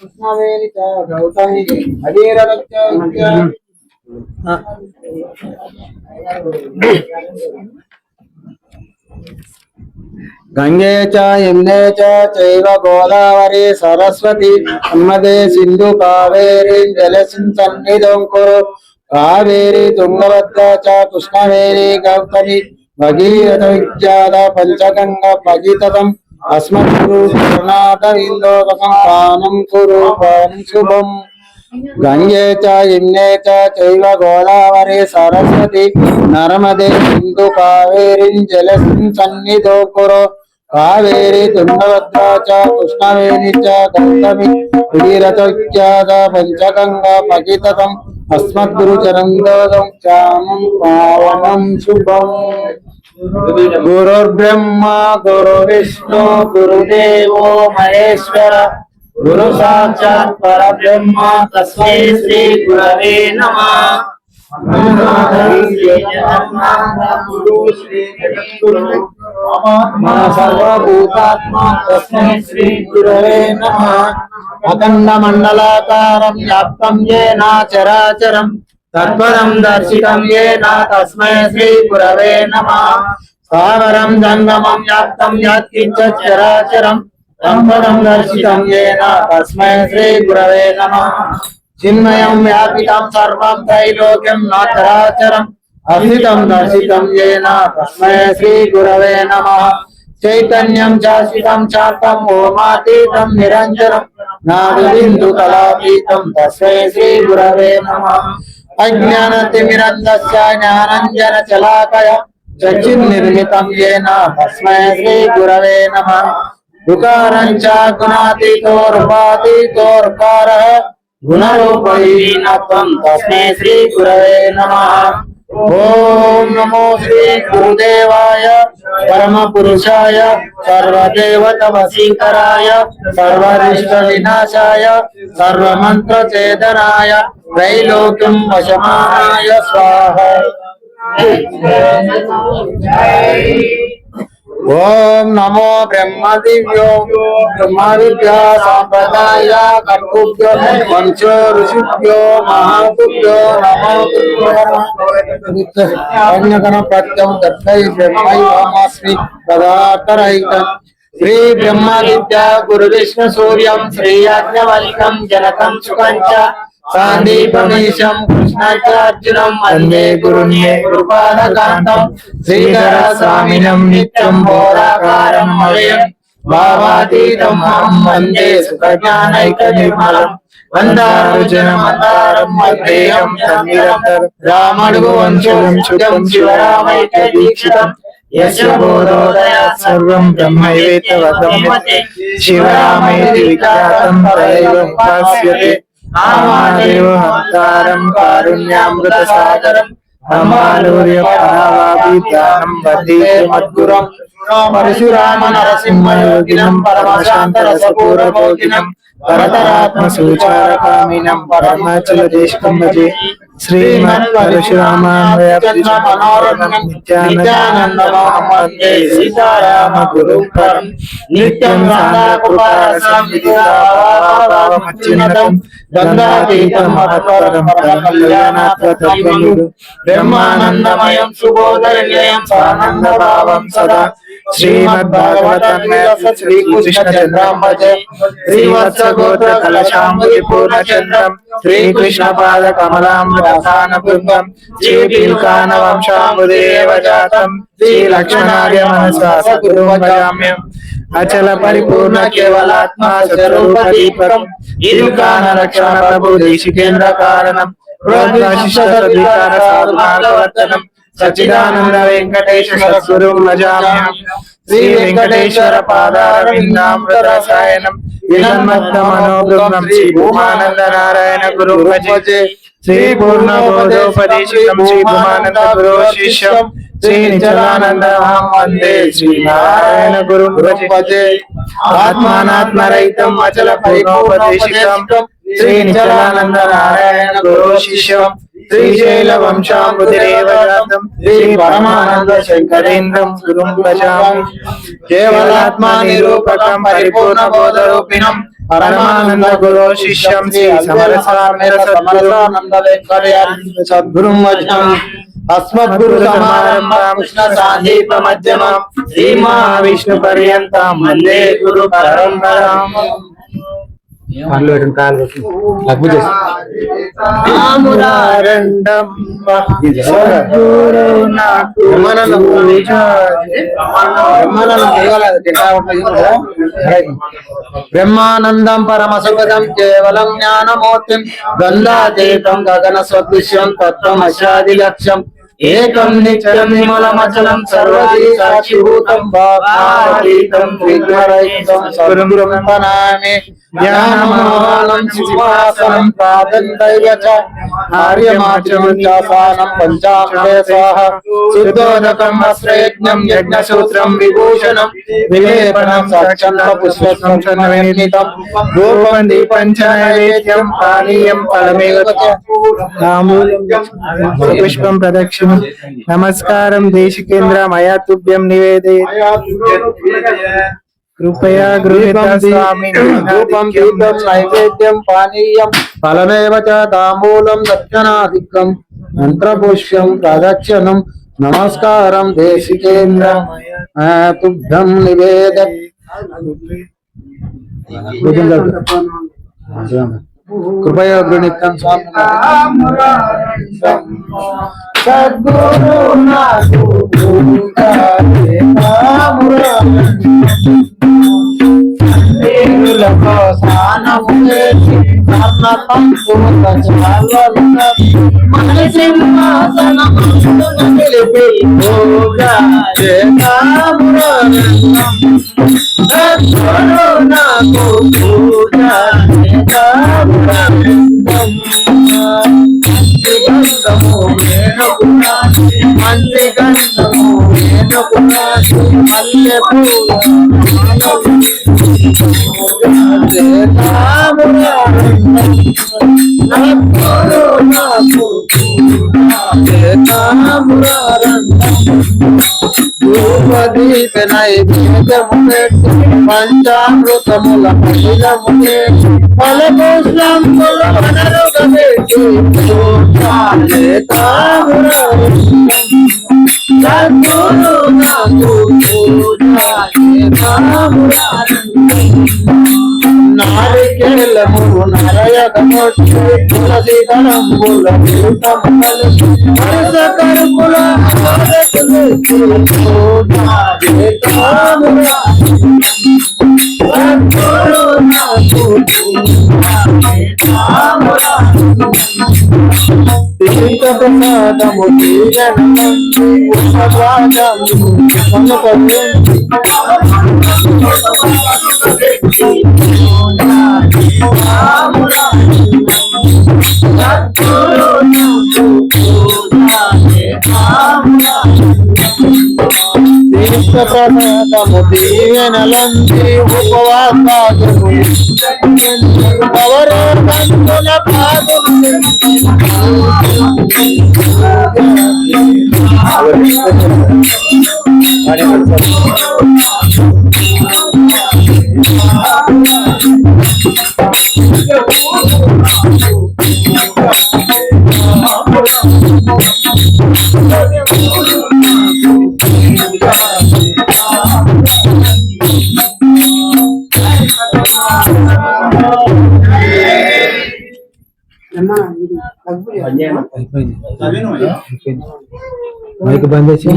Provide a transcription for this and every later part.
కృష్ణవేణి చ గౌతమి అధీరవచ్చ గంగే చ యమునే చైవ గోదావరి సరస్వతి నర్మదే సింధు కావేరి జలసిం సన్నిధం కురు కావేరి తుంగభద్ర చ కృష్ణవేణి గౌతమి భగీరథ విఖ్యాత పంచగంగ పగితతం అస్మద్గురు కరుణాకరిందోదకం పానం కురు పానం శుభం గంగే చ యమునే చైవ గోదావరి సరస్వతి నర్మదే సింధు కావేరి జలసిం సన్నిధో కురు కావేరి తుంగభద్ర చ కృష్ణవేణి చ గౌతమి భగీరథ విఖ్యాత పంచగంగ పగితతం అస్మద్గురు చరణోదకం చానం పావనం శుభం గురుర్బ్రహ్మ గురు విష్ణు గురుదేవో మహేశ్వర గురు సాక్షాత్ పరబ్రహ్మ తస్మై శ్రీ గురవే నమః సర్వభూతాత్మ తస్మై శ్రీ గురవే నమః అఖండ మండలాకారం వ్యాప్తం యేన చరాచరం తత్పదం దర్శితం యేన తస్మై శ్రీ గురవే నమః స్థావరం జంగమం వ్యాప్తం యత్కించ చరాచరం తత్పదం దర్శితం యేన తస్మై శ్రీ గురవే నమః చిన్మయం వ్యాపితం సర్వం త్రైలోక్యం న చరాచరం అస్థితం దర్శితం యేన తస్మై శ్రీ గురవే నమః చైతన్యం శాశ్వతం శాంతం ఓమాతీతం నిరంజనం నాదబిందు కళాతీతం తస్మై శ్రీ గురవే నమః అజ్ఞానతిమిరంధస్య జ్ఞానంజన శలాకయ చక్షుర్నిర్మితం యేన తస్మై శ్రీ గురవే నమః ఋకారం చ గుణాతీతో రూపాతీతో ఋకారః గుణరూపహీనత్వం తస్మై శ్రీ గురవే నమః ఓం నమో శ్రీ గురుదేవాయ పరమ పురుషాయ సర్వదేవత వశీకరాయ సర్వరిష్ట వినాశాయ సర్వమంత్ర ఛేదనాయ త్రైలోక్యం వశమానాయ స్వాహ ఓం నమో బ్రహ్మ దివ్యో బ్రహ్మ విద్యా సాంప్రదాయ కర్తుభ్యో వంశో ఋషిభ్యో మహాభుభ్యో నమో అన్యగణ ప్రత్యం దత్తై బ్రహ్మైవాస్మి పదార్థరహితం శ్రీ బ్రహ్మ విద్యా గురు విష్ణు సూర్యం శ్రీ యాజ్ఞవల్క్యం జనకం సుఖం చ సాందీపమీశం కృష్ణార్జునం వందే గురుణ్యే కృపాదకాంతం శ్రీధర స్వామినం నిత్యం బోధాకారం మలయం భావాతీతం అహం వందే సుఖజ్ఞానైక నిర్మలం వందారుజన మందారం మధ్యేయం సంనిరంతరం రామడుగు వంశం శుద్ధం శివరామైక దీక్షితం యస్య బోధోదయాత్ సర్వం బ్రహ్మైవేత్తవగమ్యతే శివరామేతి విఖ్యాతం తథైవం భాస్యతే ఆమాదేవ హంతారం కారుణ్యామృత సాగరం అమాలూర్య పరావాభిధానం వందే మద్గురం పరశురామ నరసింహ యోగినం పరమశాంత రసపూర్వభోగినం పరతరాత్మ సూచారకామినం పరమాచల దేశకం భజే శ్రీమత్ పరశురామాన్వయ నిత్యానందమహం వందే సీతారామ గురుం పరం నిత్యం సాంగకృపారసంవిదితాభావమచ్యున్నతం గంగాతీతం మహత్పరం కళ్యాణాత్మతత్వముడు బ్రహ్మానందమయం సుబోధనిలయం సానందభావం సదా శ్రీమద్భాగవతం శ్రీకృష్ణ చంద్రం భజే శ్రీవత్స గోత్ర కలశాంబుది పూర్ణచంద్రం శ్రీకృష్ణ పాద కమలాంబుదాన బృందం శ్రీపీల్కాన వంశాంబుదేవ జాతం శ్రీ లక్ష్మణార్య మనసా సద్గురుం భజామ్యం అచల పరిపూర్ణ కేవలాత్మా స్వరూప దీపకం ఇరుకాన రక్షణ ప్రభు దేశికేంద్ర కారణం సాధుమార్గవర్తనం సచ్చిదానంద వెంకటేశ సద్గురుం భజామ్యం శ్రీ వెంకటేశ్వర పాదారవిందామృతరసాయనం వినన్మత్త మనోబృందం శ్రీ భూమానంద నారాయణ గురు భజే శ్రీ పూర్ణ బోధోపదేశితం శ్రీ భూమానంద గురు శిష్యం శ్రీ నిచలానంద వందే శ్రీ నారాయణ గురు భజే ఆత్మానాత్మరహితం అచల పరిపూర్ణోపదేశితం శ్రీ నిచలానంద నారాయణ గురు శిష్యం శ్రీశైల వంశాంబుధిరేవ జాతం శ్రీ పరమానంద శంకరేంద్రం గురుం భజామి కేవలాత్మా నిరూపకం పరిపూర్ణ బోధరూపిణం परमानंद गुरु शिष्यं श्री समरसानंद सद्गुरुं वचनम् अस्मद्गुरु समारंभां कृष्ण साधीप मध्यमं श्री महाविष्णु पर्यन्तं वन्दे गुरु परंपरां ब्रह्मानंदं परम सुखदं केवलं ज्ञानमूर्तिं गंधातीतं गगन सदृश्यं तत्त्वमस्यादिलक्ष्यम् एकं नित्यं निर्मलमचलं सर्वदी साक्षिभूतं भावातीतं विघ्नरहितं सद्गुरुं प्रणमामि ज्ञानमोहनं सिंहासनं प्रादन्दैव च आर्यमाचमं चासानं पञ्चामृते स्वाहा सिद्धोदकं वस्त्रयज्ञं यज्ञसूत्रं विभूषणं विलेपनं साक्षात् पुष्पं निर्मितं धूपं दीपं च नैवेद्यं पानीयं फलमेव च पुष्पं प्रदक्षिणं नमस्कारं देशिकेन्द्र मया तुभ्यं निवेदये कृपया गृहीता स्वामी धूपं दीपं नैवेद्यं पानीयं फलमेव च ताम्बूलं दक्षिणाधिकं मंत्रपुष्पं प्रदक्षिणं नमस्कारं देशिकेन्द्र मया तुभ्यं निवेदये कृपया गृहीता स्वामी सद्गुरु नाथु లకు స్నానము చేసి సన్నతం మన సింహాసనమును నిలిపి సద్గురు నాకు పూజ మంచి గంధము మల్లె ధూపదీప నైవేద్యము పెట్టి పంచామృతముల మహిళము పెట్టి ఫలపుష్పముల వనరుగ పెట్టి సద్గురు నాకు నారికేళము నరయగమొట్టి తులసి దళంబుల కరుపుల ప్రసాదము ప్రసాదము దీవెనలంది ఉపవాసాలు ఎవరో బంధుల పాదము మైక్ బంద్ చేసి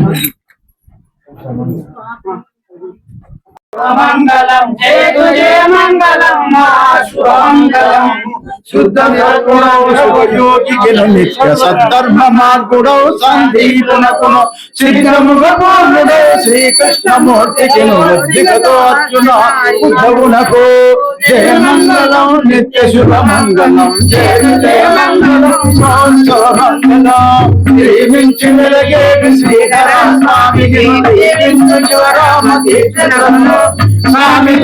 మంగళం జయ జయ మంగళం శుభమంగళం శుద్ధ నిత్య సద్ధర్మ మార్గుడౌ సందీపునకును సిద్ధముగపూర్ణుడౌ శ్రీకృష్ణమూర్తికి ఉద్దికతో అర్జున ఉద్ధవునకు జయ మంగళం నిత్య శుభ మంగళం జయ జయ మంగళం మంగళం ప్రేమించి వెలగేడు శ్రీధర స్వామికి ప్రేమించు శివరామ కీర్తనలను స్వామి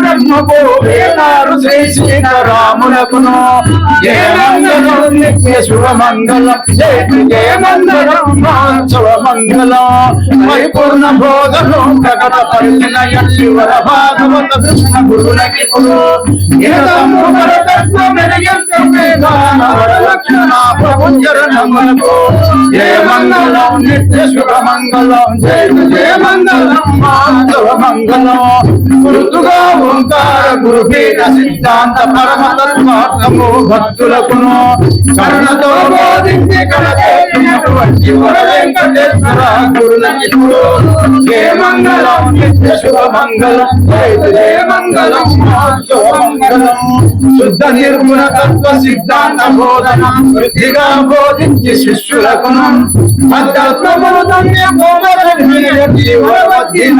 బ్రహ్మకు వేదారు శ్రీ సీతారాములకును జయ మంగళం నిత్య శుభమంగళం జయ మంగళం శుభమంగళం పరిపూర్ణ బోధను ప్రకట పరిచిన శివర భాగవత కృష్ణ గురులకి జయ మంగళం నిత్య శుభమంగళం జయ మంగళం శుభమంగళం గురుతుగా ఓంకార గురుపీఠ సిద్ధాంత పరమ తత్వార్థము భక్తులకును కరుణతో బోధించి కలదేటువంటి వర వెంకటేశ్వర గురులకి జయ మంగళం నిత్య శుభమంగళం జయ మంగళం శుభమంగళం శుద్ధ నిర్గుణ తత్వ సిద్ధాంత బోధన వృద్ధిగా బోధించి శిష్యులకును అధ్యాత్మమును ధన్య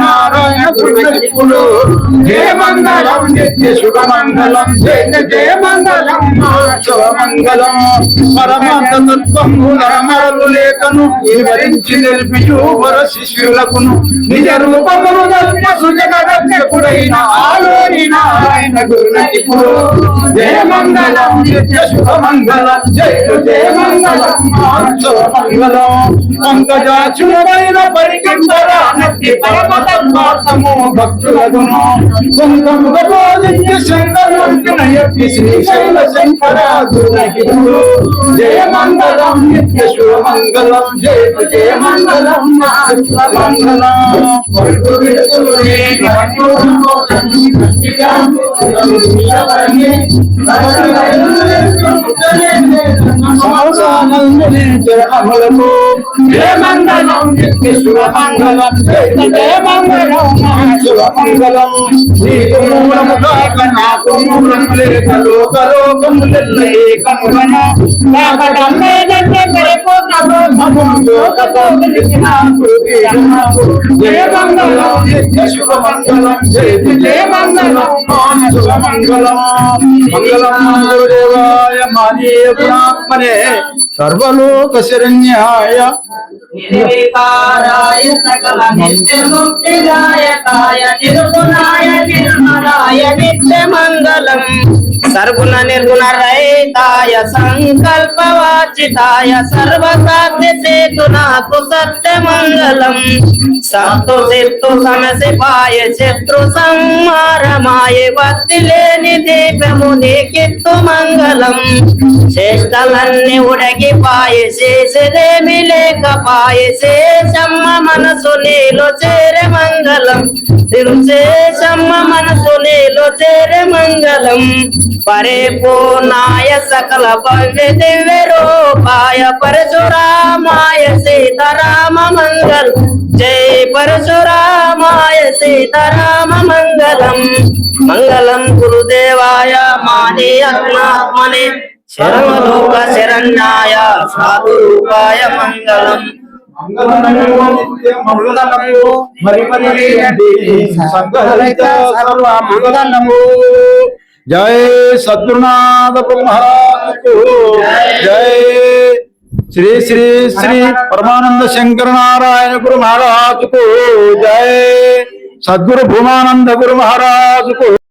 నారాయణ గురులకిపులు జయ మంగళం నిత్య శుభమంగళం జయ మంగళం శుభమంగళం పరమార్థ తత్వము నరమరలు లేఖను వివరించి నిలిపియు వర శిష్యులకును నిజ రూపమును ధర్మ సుజన రక్షకుడైన ఆలోని నారాయణ గురులకిపులు జయ మంగళం నిత్య శుభమంగళం జయ మంగళం శుభమంగళం పంకజాచులైన పరికింపరా నట్టి పరమ తత్వార్థము భక్తులకును సొంతముగా బోధించి శంకరునయతి శ్రీశైల శంకర గురులకిపులు జయ మంగళం నిత్య శుభమంగళం జయ మంగళం మంగళం అమలకు జయ మంగళం నిత్య శుభమంగళం జయ మంగళం శుభమంగళం నీకు మూలము కాక నాకు మూలము లేక లోకలోకములెల్ల ఏకములన నాకడమ్మేదంటే పరిపూర్ణ బ్రహ్మముతో కలిసిన జయ మంగళం నిత్య శుభమంగళం జయ మంగళం శుభమంగళం మంగళం గురుదేవాయ మానీయ గుణాత్మనే సర్వలోక శరణ్యాయ నిర్వికారాయ సకల నిత్యముక్తిదాయకాయ నిర్గుణాయ నిర్మలాయ నిత్యమంగళం సర్గుణ నిర్గుణ రహితాయ సంకల్పవాచితాయ సర్వసాధ్య సేతునాకు సత్యమంగళం సత్తు సిత్తు సమసిపాయ శత్రు సంహారమాయ భక్తి లేని దీపము నీకిత్తు మంగళం చేష్టలన్నీ ఉడగిపాయ చేసేదేమి లేకపాయ శేషమ్మ మనసు నీలో చేరే మంగళం తిరుశేషమ్మ మనసు నీలో చేరే మంగళం పరిపూర్ణాయ సకల భవ్య దివ్య రూపాయ పరశురామాయ సీతారామ మంగళం జై పరశురామాయ సీతారామ మంగళం మంగళం గురుదేవాయ మాని అగ్నాత్మనే శరణలోక శరణ్యాయ సాధురూపాయ మంగళం జయ సద్గురునాథ మహారాజ్ జయ శ్రీ శ్రీ శ్రీ పరమానంద శంకర నారాయణ గురు మహారాజ్ కు జయ సద్గురు భూమానంద గురు మహారాజ్ కు